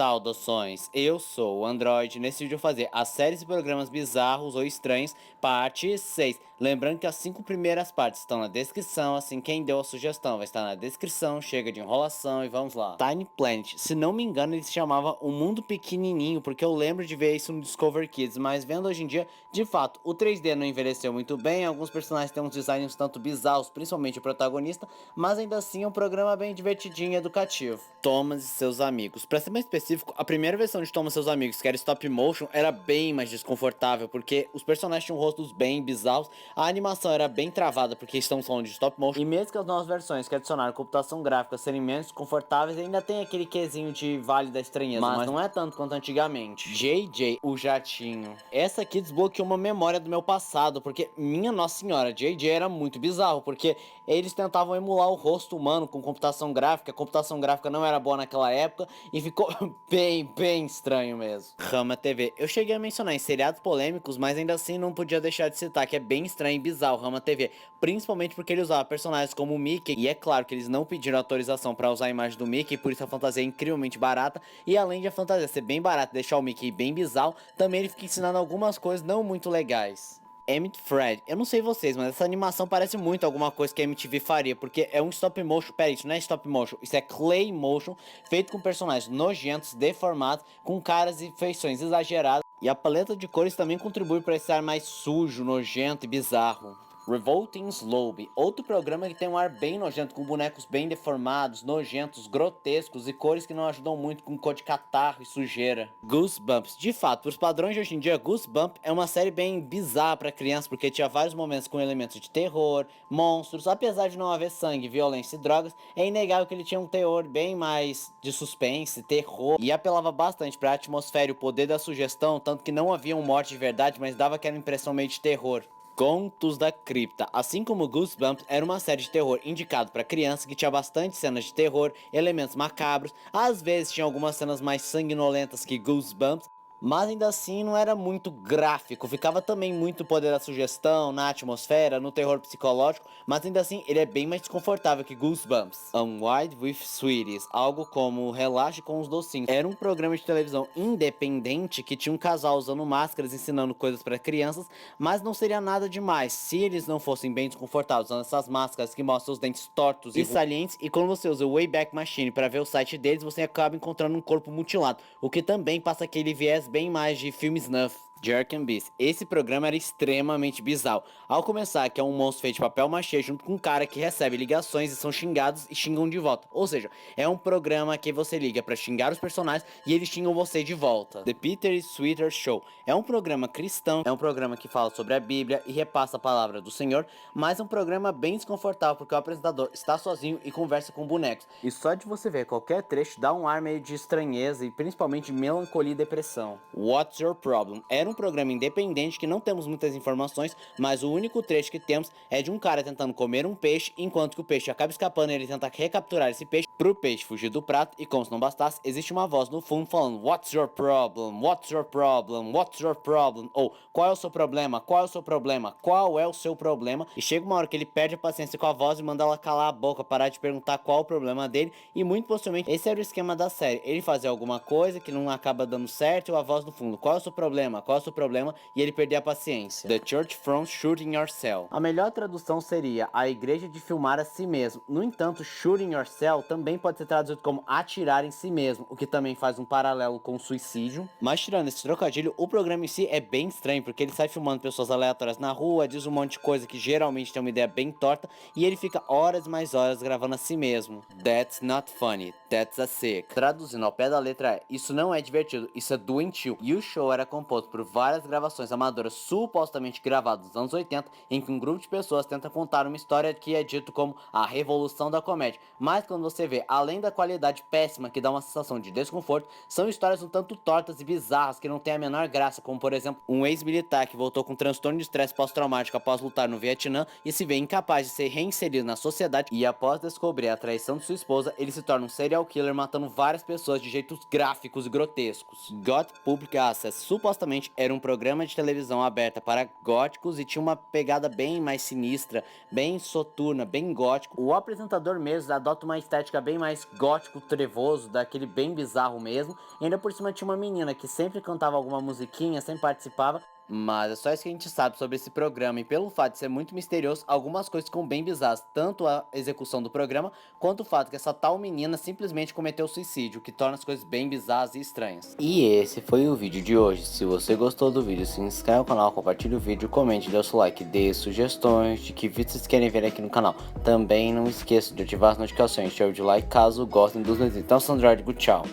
Saudações, eu sou o Android. Nesse vídeo eu vou fazer as séries e programas bizarros ou estranhos, parte 6. Lembrando que as 5 primeiras partes estão na descrição, assim quem deu a sugestão vai estar na descrição, chega de enrolação e vamos lá. Tiny Planet, se não me engano ele se chamava O Mundo Pequenininho, porque eu lembro de ver isso no Discover Kids, mas vendo hoje em dia, de fato, o 3D não envelheceu muito bem, alguns personagens têm uns designs tanto bizarros, principalmente o protagonista, mas ainda assim é um programa bem divertidinho e educativo. Thomas e seus amigos. Pra ser mais específico, a primeira versão de Thomas e seus amigos, que era stop motion, era bem mais desconfortável, porque os personagens tinham rostos bem bizarros, a animação era bem travada, porque estamos falando de stop motion, e mesmo que as novas versões que adicionaram computação gráfica serem menos desconfortáveis, ainda tem aquele quesinho de Vale da Estranheza, mas não é tanto quanto antigamente. JJ, o jatinho. Essa aqui desbloqueou uma memória do meu passado, porque, minha nossa senhora, JJ era muito bizarro, porque eles tentavam emular o rosto humano com computação gráfica, a computação gráfica não era boa naquela época, e ficou bem estranho mesmo. Rama TV, eu cheguei a mencionar em seriados polêmicos, mas ainda assim não podia deixar de citar que é bem estranho e bizarro o Rama TV, principalmente porque ele usava personagens como o Mickey, e é claro que eles não pediram autorização para usar a imagem do Mickey, por isso a fantasia é incrivelmente barata, e além de a fantasia ser bem barata e deixar o Mickey bem bizarro, também ele fica ensinando algumas coisas não muito legais. Emmett Fred, eu não sei vocês, mas essa animação parece muito alguma coisa que a MTV faria, porque é um stop motion, pera, isso não é stop motion, isso é clay motion, feito com personagens nojentos, deformados, com caras e feições exageradas, e a paleta de cores também contribui para esse ar mais sujo, nojento e bizarro. Revolting Slowby, outro programa que tem um ar bem nojento, com bonecos bem deformados, nojentos, grotescos e cores que não ajudam muito com cor de catarro e sujeira. Goosebumps, de fato, para os padrões de hoje em dia, Goosebumps é uma série bem bizarra para crianças, porque tinha vários momentos com elementos de terror, monstros, apesar de não haver sangue, violência e drogas, é inegável que ele tinha um teor bem mais de suspense, terror, e apelava bastante para a atmosfera e o poder da sugestão, tanto que não havia morte de verdade, mas dava aquela impressão meio de terror. Contos da Cripta, assim como Goosebumps, era uma série de terror indicado para criança que tinha bastante cenas de terror, elementos macabros, às vezes tinha algumas cenas mais sanguinolentas que Goosebumps, mas ainda assim não era muito gráfico, ficava também muito poder da sugestão, na atmosfera, no terror psicológico, mas ainda assim ele é bem mais desconfortável que Goosebumps. Unwind with Sweeties, algo como Relaxe com os Docinhos, era um programa de televisão independente que tinha um casal usando máscaras ensinando coisas para crianças, mas não seria nada demais se eles não fossem bem desconfortáveis usando essas máscaras que mostram os dentes tortos e salientes, e quando você usa o Wayback Machine para ver o site deles, você acaba encontrando um corpo mutilado, o que também passa aquele viés bem mais de filme snuff. Jerk and Beast. Esse programa era extremamente bizarro. Ao começar, que é um monstro feito de papel machê junto com um cara que recebe ligações e são xingados e xingam de volta. Ou seja, é um programa que você liga para xingar os personagens e eles xingam você de volta. The Peter Sweeter Show. É um programa cristão, é um programa que fala sobre a Bíblia e repassa a palavra do Senhor, mas é um programa bem desconfortável porque o apresentador está sozinho e conversa com bonecos. E só de você ver qualquer trecho dá um ar meio de estranheza e principalmente de melancolia e depressão. What's Your Problem? Era um programa independente que não temos muitas informações, mas o único trecho que temos é de um cara tentando comer um peixe, enquanto que o peixe acaba escapando e ele tenta recapturar esse peixe pro peixe fugir do prato, e como se não bastasse, existe uma voz no fundo falando What's your problem? What's your problem? What's your problem? Ou qual é o seu problema? Qual é o seu problema? Qual é o seu problema? E chega uma hora que ele perde a paciência com a voz e manda ela calar a boca, parar de perguntar qual o problema dele, e muito possivelmente esse era o esquema da série, ele fazer alguma coisa que não acaba dando certo e a voz no fundo, qual é o seu problema? Qual é o seu problema? E ele perder a paciência. The Church from Shooting Yourself. A melhor tradução seria a igreja de filmar a si mesmo. No entanto, Shooting Yourself também pode ser traduzido como atirar em si mesmo, o que também faz um paralelo com suicídio. Mas tirando esse trocadilho, o programa em si é bem estranho, porque ele sai filmando pessoas aleatórias na rua, diz um monte de coisa que geralmente tem uma ideia bem torta, e ele fica horas e mais horas gravando a si mesmo. That's not funny, that's a sick. Traduzindo ao pé da letra é, isso não é divertido, isso é doentio. E o show era composto por várias gravações amadoras supostamente gravadas nos anos 80, em que um grupo de pessoas tenta contar uma história que é dito como a revolução da comédia, mas quando você vê, além da qualidade péssima que dá uma sensação de desconforto, são histórias um tanto tortas e bizarras que não tem a menor graça, como por exemplo, um ex-militar que voltou com transtorno de estresse pós-traumático após lutar no Vietnã e se vê incapaz de ser reinserido na sociedade, e após descobrir a traição de sua esposa, ele se torna um serial serial killer matando várias pessoas de jeitos gráficos e grotescos. Gothic Public Access supostamente era um programa de televisão aberta para góticos e tinha uma pegada bem mais sinistra, bem soturna, bem gótico. O apresentador mesmo adota uma estética bem mais gótico, trevoso, daquele bem bizarro mesmo. E ainda por cima tinha uma menina que sempre cantava alguma musiquinha, sempre participava. Mas é só isso que a gente sabe sobre esse programa, e pelo fato de ser muito misterioso, algumas coisas ficam bem bizarras, tanto a execução do programa, quanto o fato que essa tal menina simplesmente cometeu suicídio, o que torna as coisas bem bizarras e estranhas. E esse foi o vídeo de hoje. Se você gostou do vídeo, se inscreve no canal, compartilhe o vídeo, comente, dê o seu like, dê sugestões de que vídeos vocês querem ver aqui no canal. Também não esqueça de ativar as notificações, deixar o like caso gostem dos vídeos. Então, Sandro, tchau!